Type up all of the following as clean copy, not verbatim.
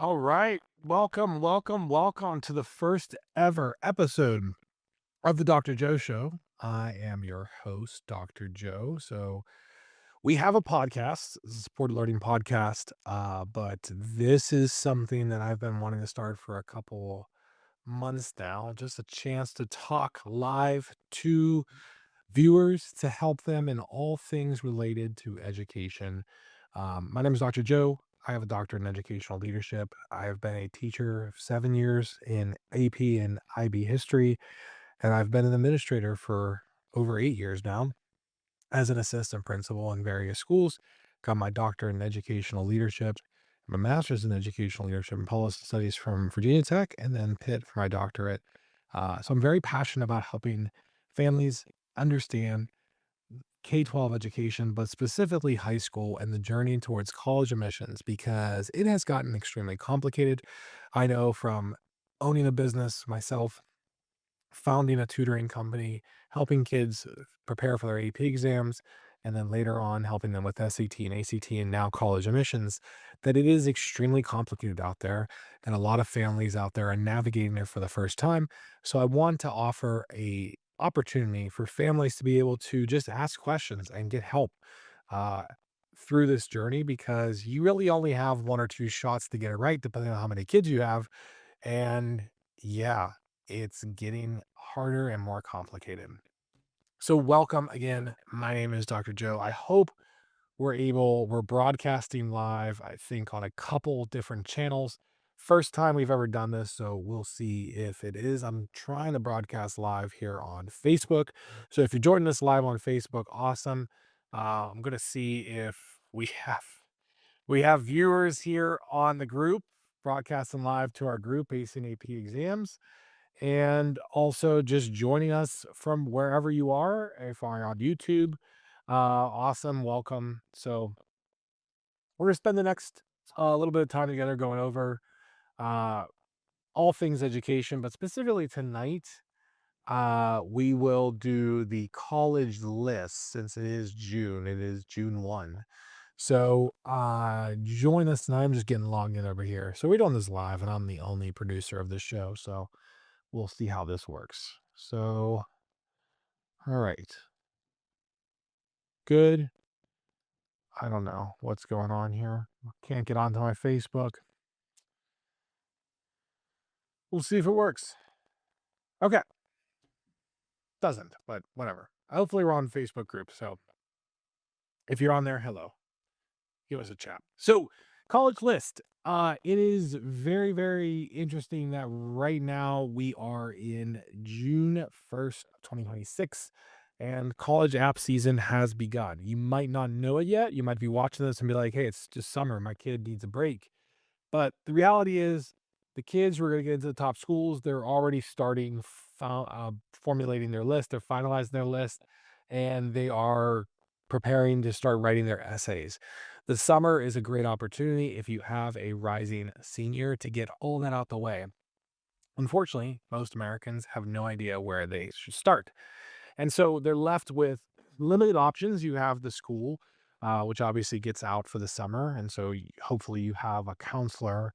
All right. Welcome to the first ever episode of the Dr. Joe Show. I am your host, Dr. Joe. So we have a podcast, it's a supported learning podcast, but this is something that I've been wanting to start for a couple months now. Just a chance to talk live to viewers to help them in all things related to education. My name is Dr. Joe. I have a doctorate in educational leadership. I have been a teacher of 7 years in AP and IB history, and I've been an administrator for over 8 years now as an assistant principal in various schools. Got my doctorate in educational leadership, my master's in educational leadership and policy studies from Virginia Tech, and then Pitt for my doctorate. So I'm very passionate about helping families understand K-12 education, but specifically high school and the journey towards college admissions because it has gotten extremely complicated. I know from owning a business myself, founding a tutoring company, helping kids prepare for their AP exams, and then later on helping them with SAT and ACT and now college admissions, that it is extremely complicated out there. And a lot of families out there are navigating it for the first time. So I want to offer a opportunity for families to be able to just ask questions and get help uh, through this journey because you really only have one or two shots to get it right, depending on how many kids you have. And yeah, it's getting harder and more complicated. So, welcome again. My name is Dr. Joe. I hope we're broadcasting live, I think, on a couple different channels. First time we've ever done this, so we'll see if it is. I'm trying to broadcast live here on Facebook. So, if you're joining us live on Facebook, awesome. I'm going to see if we have viewers here on the group broadcasting live to our group ACE and AP exams and also just joining us from wherever you are. If you're on YouTube, awesome, welcome. So we're gonna spend the next little bit of time together going over uh, all things education, but specifically tonight, we will do the college list since it is June. It is June 1. So join us tonight. I'm just getting logged in over here. So we're doing this live, and I'm the only producer of this show. So we'll see how this works. So, all right. Good. I don't know what's going on here. Can't get onto my Facebook. We'll see if it works. Okay. Doesn't, but whatever. Hopefully we're on Facebook group. So if you're on there, hello. Give us a chat. So college list. It is very, very interesting that right now we are in June 1st, 2026, and college app season has begun. You might not know it yet. You might be watching this and be like, hey, it's just summer. My kid needs a break. But the reality is, the kids who are going to get into the top schools, they're already starting formulating their list. They're finalizing their list, and they are preparing to start writing their essays. The summer is a great opportunity if you have a rising senior to get all that out the way. Unfortunately, most Americans have no idea where they should start. And so they're left with limited options. You have the school, which obviously gets out for the summer. And so hopefully you have a counselor,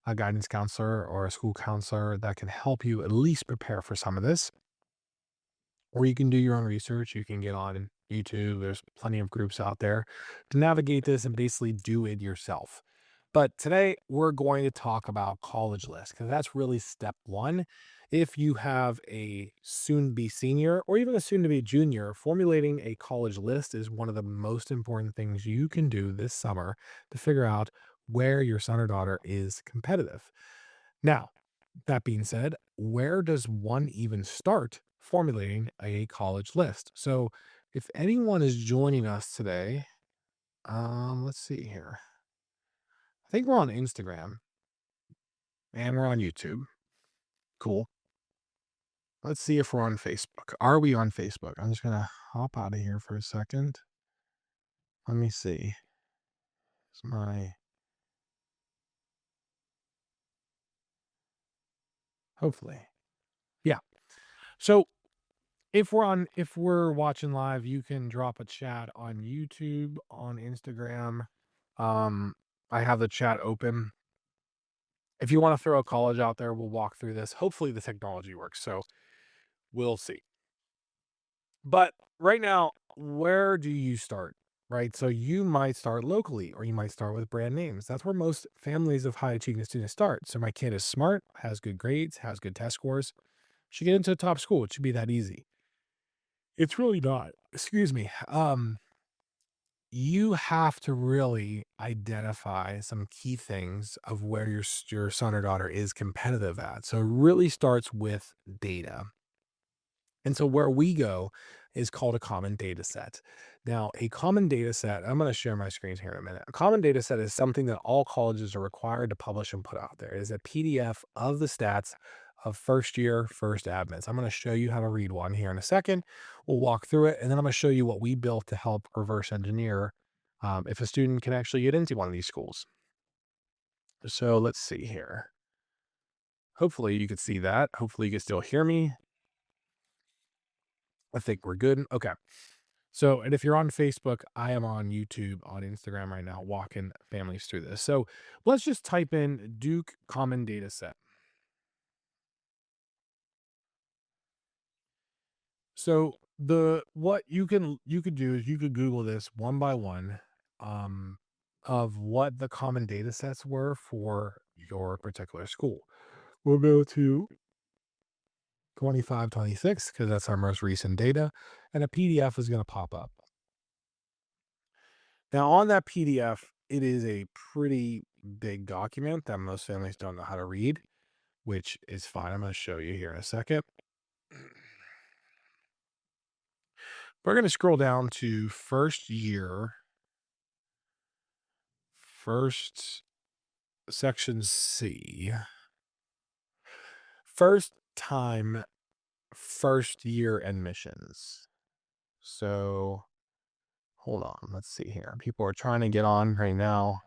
a guidance counselor, or a school counselor that can help you at least prepare for some of this. Or you can do your own research. You can get on YouTube. There's plenty of groups out there to navigate this and basically do it yourself. But today we're going to talk about college lists because that's really step one. If you have a soon to be senior or even a soon to be junior, formulating a college list is one of the most important things you can do this summer to figure out where your son or daughter is competitive. Now, that being said, where does one even start formulating a college list? So, if anyone is joining us today, let's see here. I think we're on Instagram and we're on YouTube. Cool. Let's see if we're on Facebook. Are we on Facebook? I'm just gonna hop out of here for a second. Let me see. It's my hopefully. Yeah. So if we're watching live, you can drop a chat on YouTube, on Instagram. Um, I have the chat open. If you want to throw a college out there, we'll walk through this. Hopefully the technology works. So we'll see. But right now, where do you start? Right. So you might start locally or you might start with brand names. That's where most families of high achieving students start. So my kid is smart, has good grades, has good test scores, should get into a top school. It should be that easy. It's really not. Excuse me. You have to really identify some key things of where your son or daughter is competitive at. So it really starts with data. And so where we go is called a common data set. Now, a common data set, I'm going to share my screen here in a minute. A common data set is something that all colleges are required to publish and put out there. It is a PDF of the stats of first year, first admits. I'm going to show you how to read one here in a second. We'll walk through it, and then I'm going to show you what we built to help reverse engineer if a student can actually get into one of these schools. So let's see here. Hopefully you can see that. Hopefully you can still hear me. I think we're good. Okay. So, and if you're on Facebook, I am on YouTube, on Instagram right now, walking families through this. So let's just type in Duke Common Data Set. So the what you could do is you could Google this one by one, um, of what the common data sets were for your particular school. We'll go to 25, 26 because that's our most recent data, and a PDF is going to pop up. Now, on that PDF, it is a pretty big document that most families don't know how to read, which is fine. I'm going to show you here in a second. We're going to scroll down to first year, first section C, first time, first year admissions. So hold on. Let's see here. People are trying to get on right now.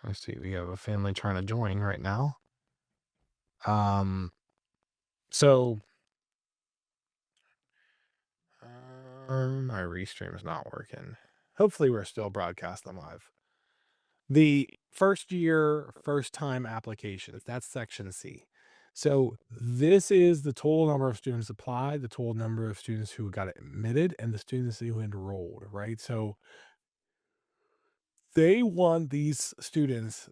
Let's see. We have a family trying to join right now. So my restream is not working. Hopefully, we're still broadcasting live. The first year, first time applications, that's section C. So this is the total number of students applied, the total number of students who got admitted, and the students who enrolled, right? So they want these students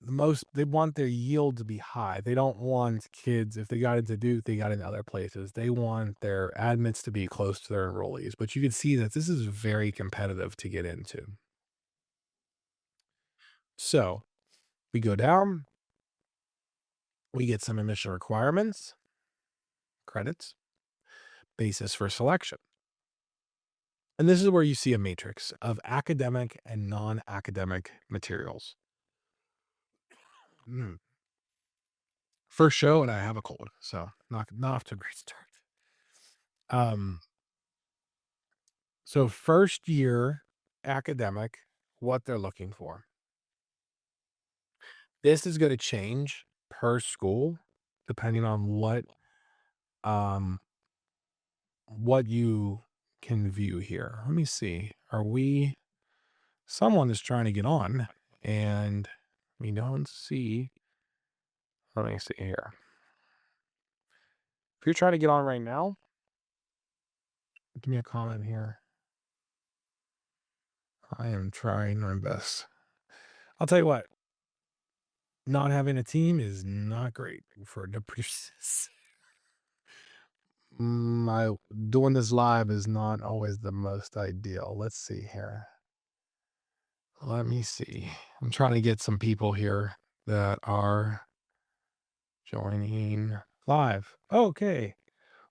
they want their yield to be high. They don't want kids, if they got into Duke, they got into other places. They want their admits to be close to their enrollees. But you can see that this is very competitive to get into. So we go down, we get some admission requirements, credits, basis for selection. And this is where you see a matrix of academic and non-academic materials. First show and I have a cold, so not off to a great start. So first year academic, what they're looking for. This is going to change per school depending on what you can view here. Let me see. Someone is trying to get on and we don't see. Let me see here. If you're trying to get on right now, give me a comment here. I am trying my best. I'll tell you what, not having a team is not great for depressants. Doing this live is not always the most ideal. Let's see here. Let me see. I'm trying to get some people here that are joining live. Okay.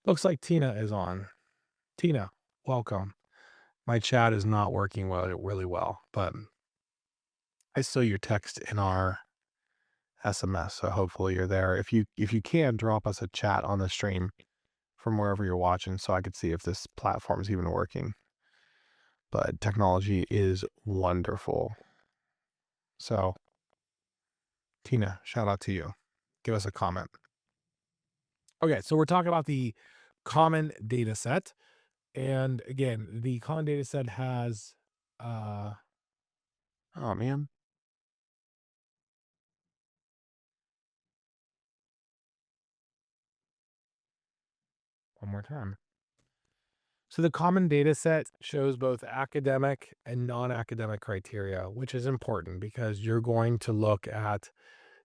Looks like Tina is on. Tina, welcome. My chat is not working really well, but I saw your text in our SMS, so hopefully you're there. If you can, drop us a chat on the stream from wherever you're watching so I could see if this platform is even working. But technology is wonderful. So, Tina, shout out to you. Give us a comment. Okay, so we're talking about the common data set. And again, the common data set has Oh man, one more time. So the common data set shows both academic and non-academic criteria, which is important because you're going to look at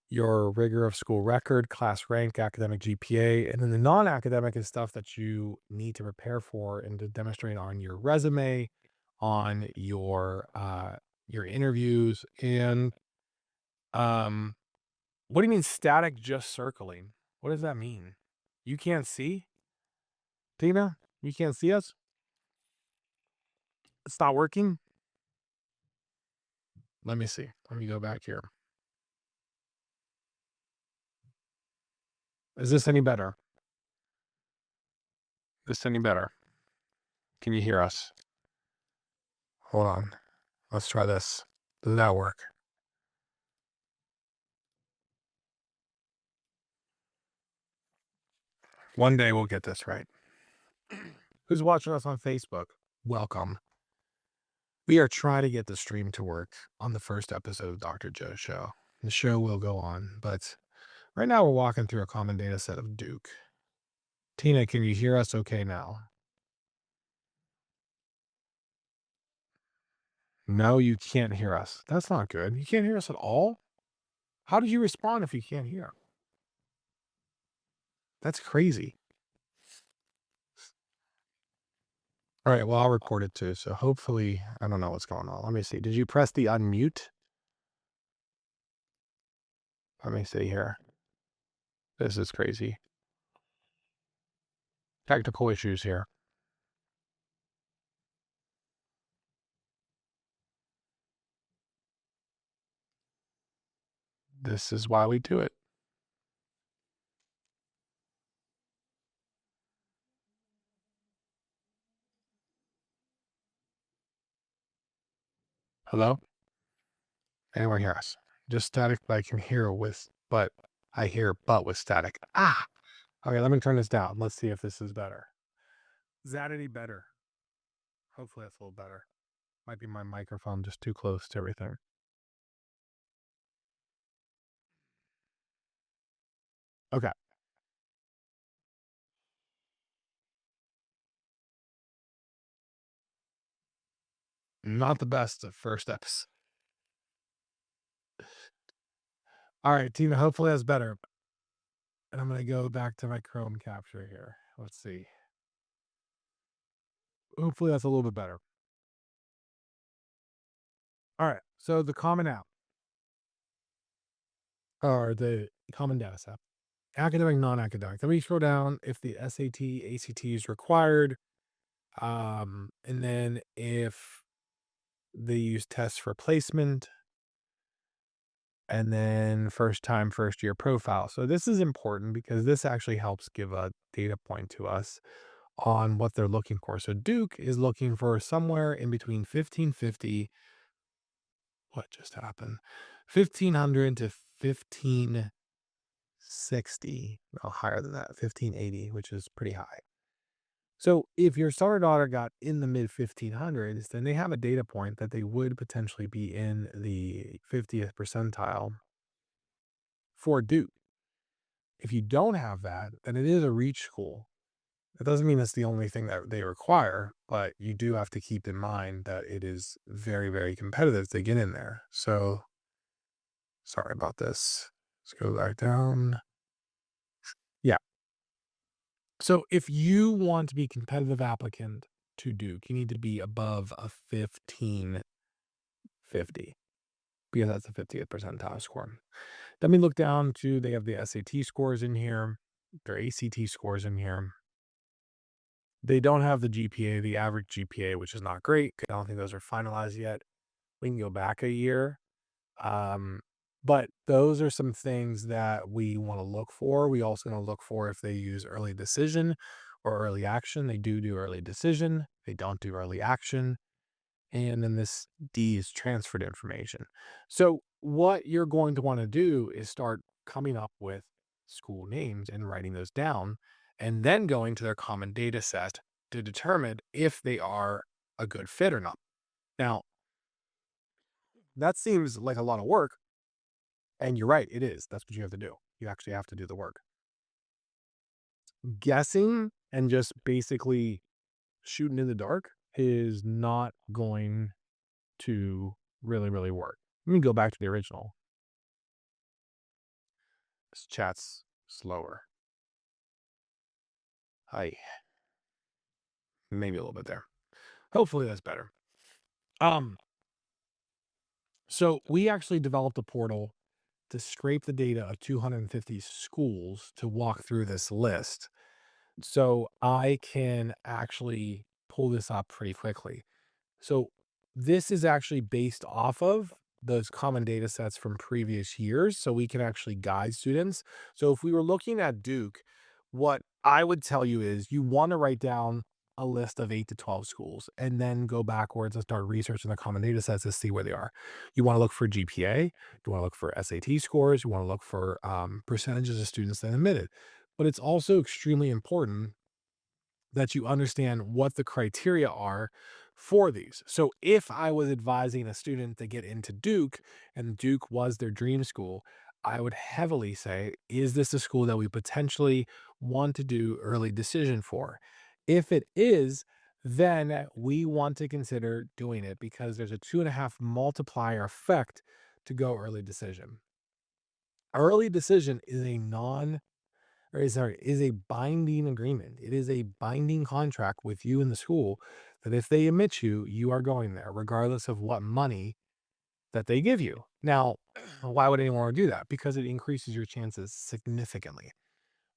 your rigor of school record, class rank, academic GPA, and then the non-academic is stuff that you need to prepare for and to demonstrate on your resume, on your interviews, and um, what do you mean static just circling? What does that mean? You can't see, Tina? You can't see us? It's not working? Let me see. Let me go back here. Is this any better? Is this any better? Can you hear us? Hold on. Let's try this. Does that work? One day we'll get this right. Who's watching us on Facebook? Welcome. We are trying to get the stream to work on the first episode of Dr. Joe's show. The show will go on, but right now we're walking through a common data set of Duke. Tina, can you hear us okay now? No, you can't hear us. That's not good. You can't hear us at all? How did you respond if you can't hear? That's crazy. All right, well, I'll record it too. So hopefully, I don't know what's going on. Let me see. Did you press the unmute? Let me see here. This is crazy. Technical issues here. This is why we do it. Hello? Anyone hear us? Just static, but I can hear with, but I hear but with static. Ah! Okay, let me turn this down. Let's see if this is better. Is that any better? Hopefully that's a little better. Might be my microphone just too close to everything. Okay. Not the best at first episode. All right, Tina, hopefully that's better. And I'm going to go back to my Chrome capture here. Let's see. Hopefully that's a little bit better. All right. So the common app or the common data set, academic, non-academic. Then we scroll down if the SAT, ACT is required. And then if they use tests for placement, and then first time, first year profile. So this is important because this actually helps give a data point to us on what they're looking for. So Duke is looking for somewhere in between 1550. What just happened? 1500 to 1560. Well, higher than that, 1580, which is pretty high. So if your starter daughter got in the mid 1500s, then they have a data point that they would potentially be in the 50th percentile for Duke. If you don't have that, then it is a reach school. That doesn't mean that's the only thing that they require, but you do have to keep in mind that it is very, very competitive to get in there. So sorry about this. Let's go back down. Yeah. So if you want to be a competitive applicant to Duke, you need to be above a 1550 because that's the 50th percentile score. Then we look down to, they have the SAT scores in here, their ACT scores in here. They don't have the GPA, the average GPA, which is not great. I don't think those are finalized yet. We can go back a year. But those are some things that we want to look for. We also want to look for if they use early decision or early action. They do early decision. They don't do early action. And then this D is transferred information. So what you're going to want to do is start coming up with school names and writing those down, and then going to their common data set to determine if they are a good fit or not. Now, That seems like a lot of work. And you're right, it is. That's what you have to do. You actually have to do the work. Guessing and just basically shooting in the dark is not going to really, really work. Let me go back to the original. This chat's slower. Hi. Maybe a little bit there. Hopefully that's better. Um, so we actually developed a portal to scrape the data of 250 schools to walk through this list. So I can actually pull this up pretty quickly. So this is actually based off of those common data sets from previous years. So we can actually guide students. So if we were looking at Duke, what I would tell you is you want to write down a list of 8 to 12 schools and then go backwards and start researching the common data sets to see where they are. You want to look for GPA, you want to look for SAT scores, you want to look for percentages of students that admitted. But it's also extremely important that you understand what the criteria are for these. So if I was advising a student to get into Duke and Duke was their dream school, I would heavily say, is this a school that we potentially want to do early decision for? If it is, then we want to consider doing it because there's a 2.5 multiplier effect to go early decision. Early decision is a non or sorry, is a binding agreement. It is a binding contract with you and the school that if they admit you, you are going there, regardless of what money that they give you. Now, why would anyone want to do that? Because it increases your chances significantly.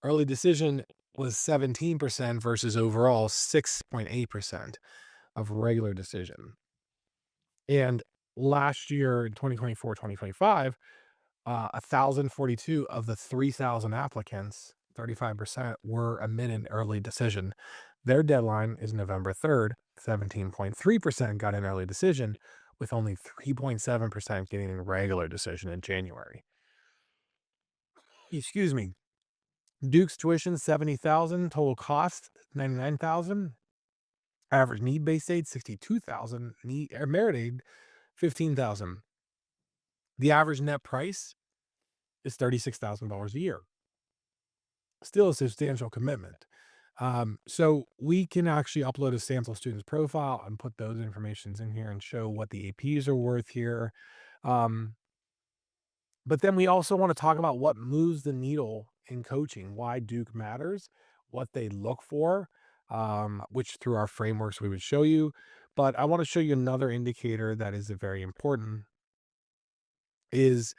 Early decision was 17% versus overall 6.8% of regular decision. And last year in 2024, 2025, 1,042 of the 3,000 applicants, 35%, were admitted early decision. Their deadline is November 3rd. 17.3% got an early decision, with only 3.7% getting a regular decision in January. Excuse me. Duke's tuition 70,000, total cost 99,000. Average need-based aid 62,000, need or merit aid 15,000. The average net price is $36,000 a year. Still a substantial commitment. So we can actually upload a sample student's profile and put those informations in here and show what the APs are worth here. Um, but then we also want to talk about what moves the needle in coaching, why Duke matters, what they look for, which through our frameworks we would show you. But I want to show you another indicator that is very important is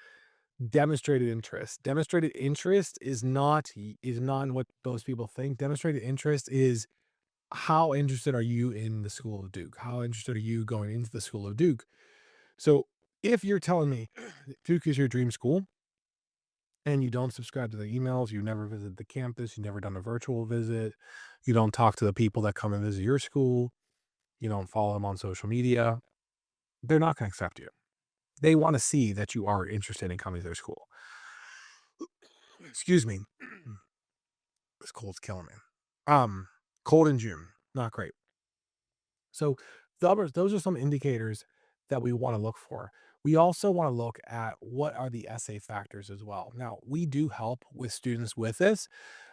demonstrated interest. Demonstrated interest is not what most people think. Demonstrated interest is how interested are you in the School of Duke? How interested are you going into the School of Duke? So if you're telling me Duke is your dream school and you don't subscribe to the emails, you never visit the campus, you've never done a virtual visit, you don't talk to the people that come and visit your school, you don't follow them on social media, they're not going to accept you. They want to see that you are interested in coming to their school. Excuse me. This cold's killing me. Cold in June, not great. So those are some indicators that we want to look for. We also want to look at what are the essay factors as well. Now, we do help with students with this,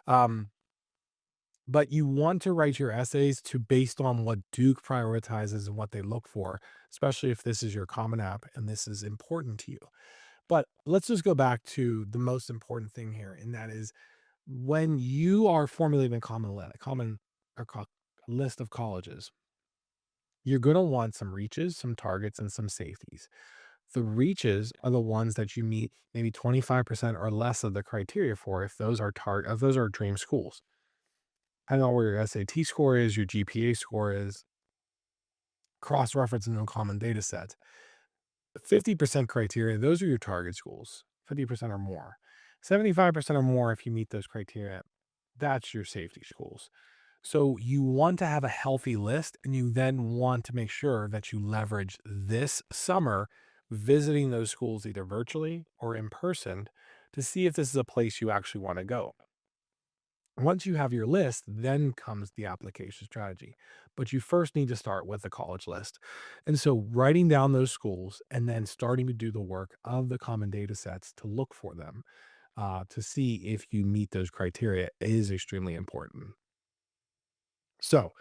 um, but you want to write your essays to based on what Duke prioritizes and what they look for, especially if this is your Common App and this is important to you. But let's just go back to the most important thing here, and that is when you are formulating a common or list of colleges, you're going to want some reaches, some targets, and some safeties. The reaches are the ones that you meet maybe 25% or less of the criteria for if those are dream schools. I know where your SAT score is, your GPA score is, cross-reference into a common data set. 50% criteria, those are your target schools, 50% or more. 75% or more if you meet those criteria, that's your safety schools. So you want to have a healthy list and you then want to make sure that you leverage this summer visiting those schools either virtually or in person to see if this is a place you actually want to go. Once you have your list, then comes the application strategy. But you first need to start with the college list. And so writing down those schools and then starting to do the work of the common data sets to look for them, to see if you meet those criteria is extremely important. So,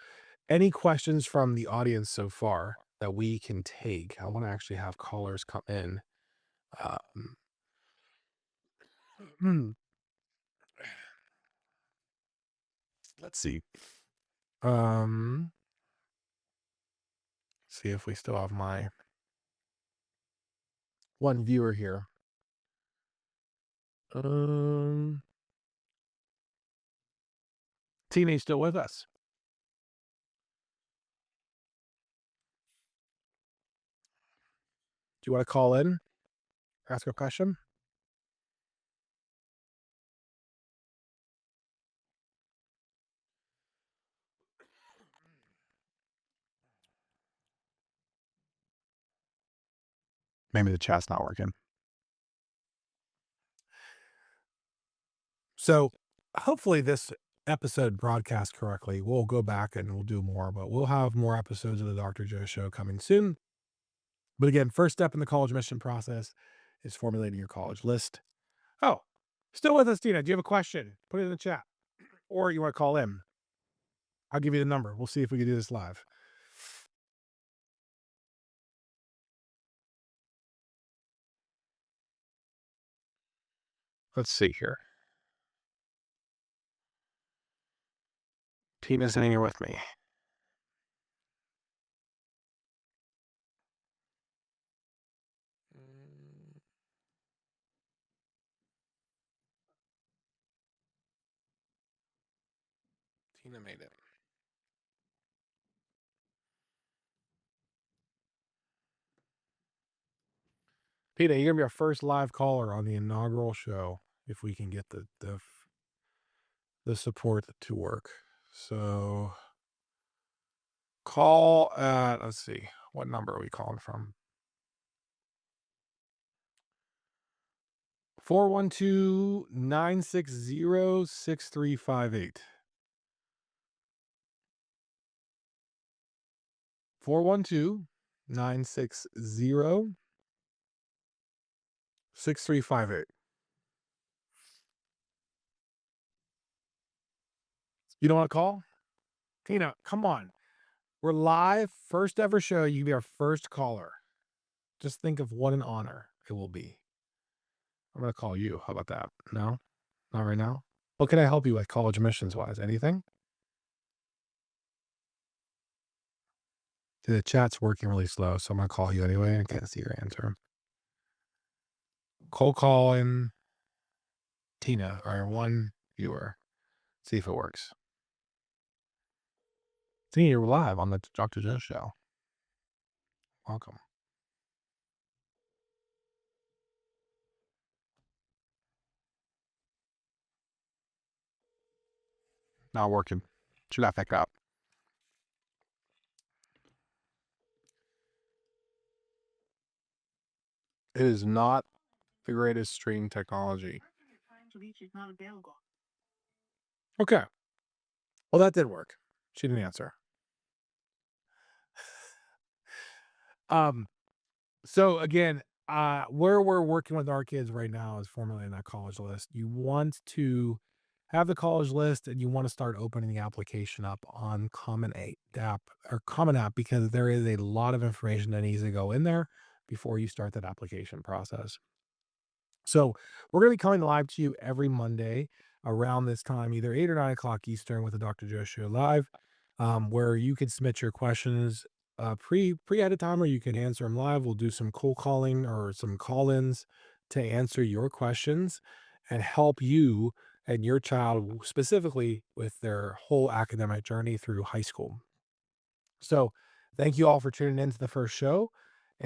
any questions from the audience so far that we can take? I want to actually have callers come in. Um, hmm, let's see. Um, see if we still have my one viewer here. Um, Tina, still with us? Do you want to call in, ask a question? Maybe the chat's not working. So, hopefully, this episode broadcast correctly. We'll go back and we'll do more, but we'll have more episodes of the Dr. Joe Show coming soon. But again, first step in the college admission process is formulating your college list. Oh, still with us, Tina. Do you have a question? Put it in the chat. Or you want to call in? I'll give you the number. We'll see if we can do this live. Let's see here. Tina's sitting here with me. Tina made it. Tina, you're gonna be our first live caller on the inaugural show if we can get the support to work. So call at, let's see, what number are we calling from? 412-960-6358. 412-960-6358. You don't want to call? Tina, come on. We're live, first ever show. You can be our first caller. Just think of what an honor it will be. I'm going to call you. How about that? No? Not right now? What can I help you with college admissions wise? Anything? The chat's working really slow, so I'm going to call you anyway. I can't see your answer. Cold call in Tina, our one viewer. See if it works. Tina, you're live on the Dr. Joe Show. Welcome. Not working. Should not pick up. It is not the greatest stream technology. Okay. Well, that did work. She didn't answer. So again, where we're working with our kids right now is formulating that college list. You want to have the college list and you want to start opening the application up on Common App because there is a lot of information that needs to go in there before you start that application process. So we're going to be coming live to you every Monday around this time, either 8 or 9 o'clock Eastern with the Dr. Joe Show live, where you can submit your questions pre ahead of time, or you can answer them live. We'll do some cold calling or some call-ins to answer your questions and help you and your child specifically with their whole academic journey through high school. So thank you all for tuning in to the first show.